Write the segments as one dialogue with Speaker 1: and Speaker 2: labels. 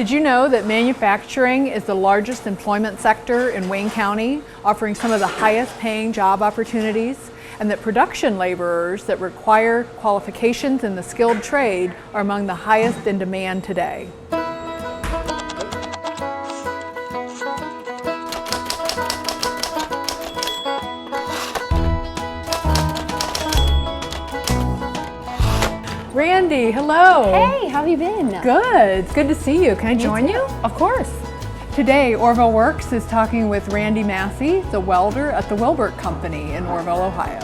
Speaker 1: Did you know that manufacturing is the largest employment sector in Wayne County, offering some of the highest paying job opportunities, and that production laborers that require qualifications in the skilled trade are among the highest in demand today? Randi, hello.
Speaker 2: Hey, how have you been?
Speaker 1: Good. It's good to see you. Can I join you?
Speaker 2: Of course.
Speaker 1: Today, Orrville Works is talking with Randi Massie, the welder at the Will Burt Company in Orrville, Ohio.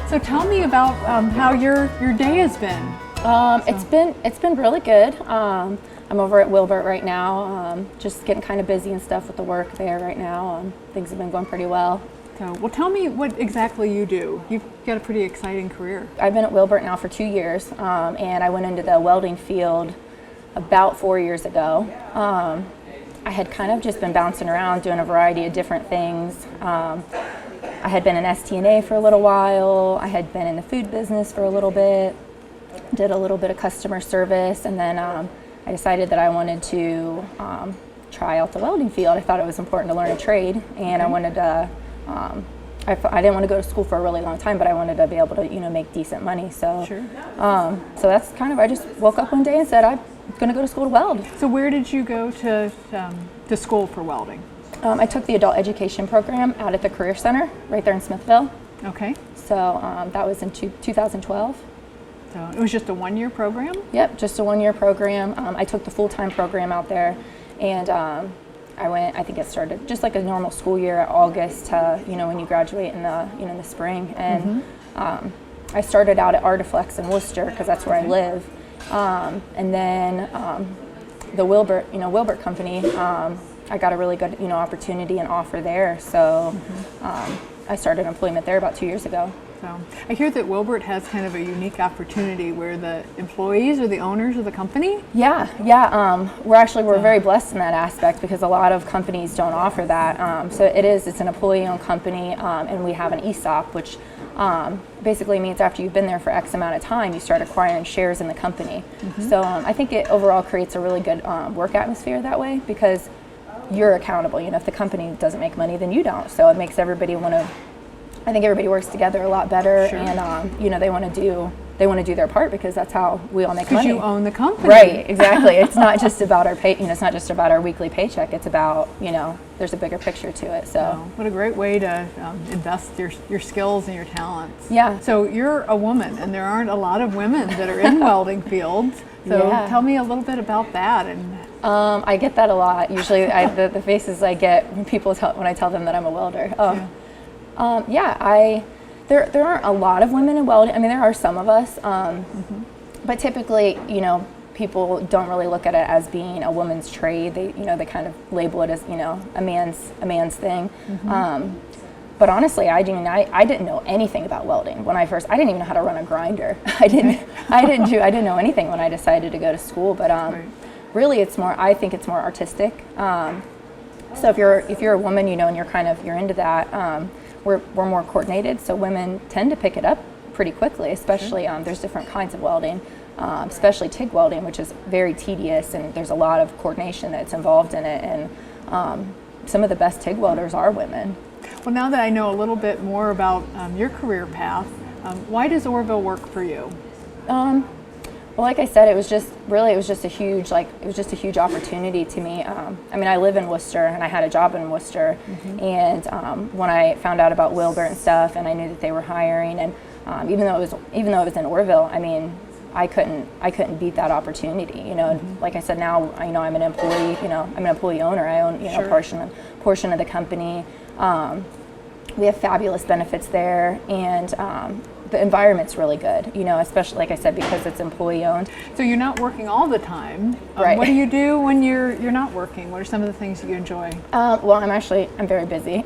Speaker 1: So tell me about how your day has been.
Speaker 2: It's been really good. I'm over at Will Burt right now, just getting kind of busy and stuff with the work there right now. Things have been going pretty well.
Speaker 1: So, well, tell me what exactly you do. You've got a pretty exciting career.
Speaker 2: I've been at Will Burt now for 2 years, and I went into the welding field about 4 years ago. I had kind of just been bouncing around doing a variety of different things. I had been in STNA for a little while. I had been in the food business for a little bit, did a little bit of customer service, and then I decided that I wanted to try out the welding field. I thought it was important to learn a trade, and I wanted to I didn't want to go to school for a really long time, but I wanted to be able to, make decent money. So,
Speaker 1: sure.
Speaker 2: So that's kind of, I just woke up one day and said, I'm going to go to school to weld.
Speaker 1: So where did you go to school for welding?
Speaker 2: I took the adult education program out at the Career Center right there in Smithville.
Speaker 1: Okay.
Speaker 2: So that was in 2012.
Speaker 1: So it was just a one-year program?
Speaker 2: Yep, just a one-year program. I took the full-time program out there, and I think it started just like a normal school year at August to, when you graduate in the, in the spring. And I started out at Artiflex in Worcester because that's where I live. And then the Will Burt Company, I got a really good, opportunity and offer there. So I started employment there about 2 years ago.
Speaker 1: So I hear that Will Burt has kind of a unique opportunity where the employees are the owners of the company.
Speaker 2: Yeah. We're very blessed in that aspect because a lot of companies don't offer that. So it's an employee-owned company, and we have an ESOP, which basically means after you've been there for X amount of time, you start acquiring shares in the company. So I think it overall creates a really good work atmosphere that way because you're accountable. If the company doesn't make money, then you don't. So it makes everybody I think everybody works together a lot better, sure. And they want to do their part because that's how we all make money.
Speaker 1: Because you own the company,
Speaker 2: right? Exactly. It's not just about our pay. It's not just about our weekly paycheck. It's about there's a bigger picture to it. So
Speaker 1: what a great way to invest your skills and your talents.
Speaker 2: Yeah.
Speaker 1: So you're a woman, and there aren't a lot of women that are in welding fields. So tell me a little bit about that. And
Speaker 2: I get that a lot. Usually, the faces I get when when I tell them that I'm a welder. There aren't a lot of women in welding. I mean, there are some of us, but typically, people don't really look at it as being a woman's trade. They kind of label it as, a man's thing. But honestly, I didn't know anything about welding when I didn't even know how to run a grinder. I didn't know anything when I decided to go to school. But really, I think it's more artistic. So if you're a woman, and you're into that. We're more coordinated, so women tend to pick it up pretty quickly, especially there's different kinds of welding, especially TIG welding, which is very tedious, and there's a lot of coordination that's involved in it, and some of the best TIG welders are women.
Speaker 1: Well, now that I know a little bit more about your career path, why does Orrville work for you?
Speaker 2: Well, like I said, it was just a huge opportunity to me. I live in Worcester, and I had a job in Worcester. And when I found out about Will Burt and stuff, and I knew that they were hiring, and even though it was in Orrville, I couldn't beat that opportunity. Like I said, now I'm an employee. I'm an employee owner. I own
Speaker 1: Sure.
Speaker 2: portion of the company. We have fabulous benefits there, and the environment's really good, especially, like I said, because it's employee owned.
Speaker 1: So you're not working all the time.
Speaker 2: Right.
Speaker 1: What do you do when you're not working? What are some of the things that you enjoy?
Speaker 2: Well, I'm very busy.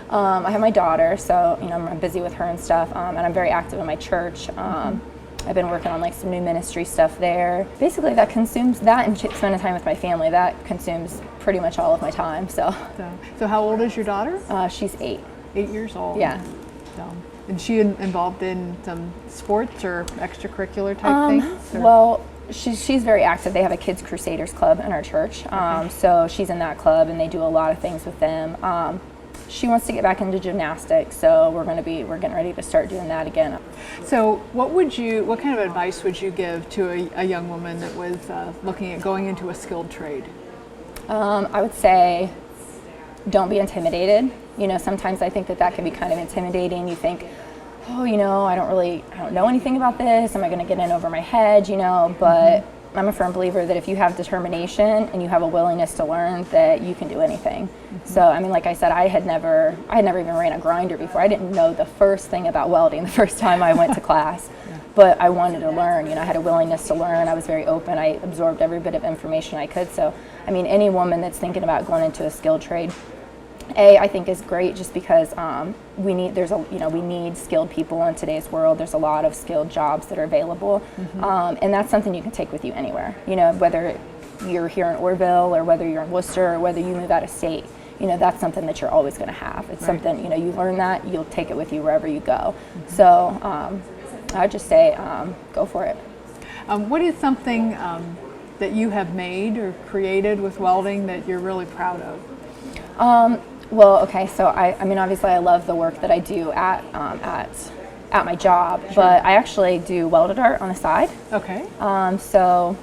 Speaker 2: I have my daughter, so I'm busy with her and stuff, and I'm very active in my church. I've been working on some new ministry stuff there. Basically, that consumes that, and spending time with my family. That consumes pretty much all of my time. So
Speaker 1: how old is your daughter?
Speaker 2: She's 8.
Speaker 1: 8 years old.
Speaker 2: Yeah.
Speaker 1: So, is she involved in some sports or extracurricular type things? Or?
Speaker 2: Well, she's very active. They have a Kids Crusaders Club in our church, so she's in that club, and they do a lot of things with them. She wants to get back into gymnastics, so we're getting ready to start doing that again.
Speaker 1: So what kind of advice would you give to a young woman that was looking at going into a skilled trade?
Speaker 2: I would say, don't be intimidated. You know, sometimes I think that can be kind of intimidating. You think, oh, you know, I don't know anything about this. Am I going to get in over my head? You know, but I'm a firm believer that if you have determination and you have a willingness to learn, that you can do anything. So, I mean, like I said, I had never even ran a grinder before. I didn't know the first thing about welding the first time I went to class, but I wanted to learn. You know, I had a willingness to learn. I was very open. I absorbed every bit of information I could. So, I mean, any woman that's thinking about going into a skilled trade, I think is great, just because we need skilled people in today's world. There's a lot of skilled jobs that are available, and that's something you can take with you anywhere. You know, whether you're here in Orrville or whether you're in Worcester or whether you move out of state, you know, that's something that you're always going to have. It's something, you know, you learn that, you'll take it with you wherever you go. So I'd just say go for it.
Speaker 1: What is something that you have made or created with welding that you're really proud of?
Speaker 2: Well, okay, so I mean, obviously I love the work that I do at my job, but I actually do welded art on the side.
Speaker 1: Okay.
Speaker 2: So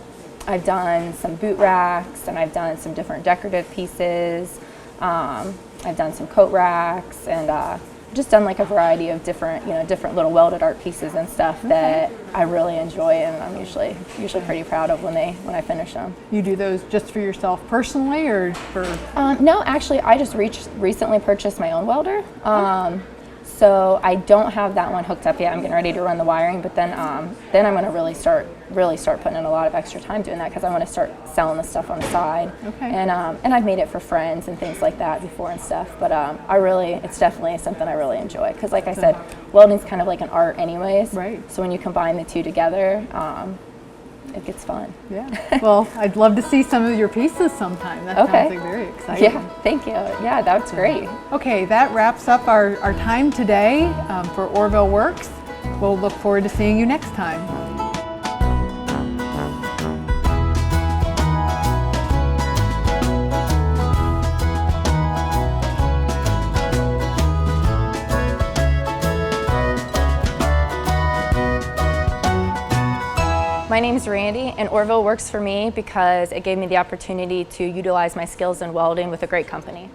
Speaker 2: I've done some boot racks, and I've done some different decorative pieces. I've done some coat racks, and just done like a variety of different little welded art pieces and stuff that I really enjoy, and I'm usually pretty proud of when I finish them.
Speaker 1: You do those just for yourself personally, or for?
Speaker 2: No, actually, I just recently purchased my own welder. So I don't have that one hooked up yet. I'm getting ready to run the wiring, but then I'm going to really start putting in a lot of extra time doing that, because I want to start selling the stuff on the side.
Speaker 1: Okay.
Speaker 2: And I've made it for friends and things like that before and stuff. But it's definitely something I really enjoy, because, like I said, welding's kind of like an art, anyways.
Speaker 1: Right.
Speaker 2: So when you combine the two together, it gets fun.
Speaker 1: Yeah. Well, I'd love to see some of your pieces sometime. That sounds like very exciting.
Speaker 2: Yeah. Thank you. Yeah, that's great.
Speaker 1: Okay, that wraps up our time today for Orrville Works. We'll look forward to seeing you next time.
Speaker 2: My name is Randy, and Orrville works for me because it gave me the opportunity to utilize my skills in welding with a great company.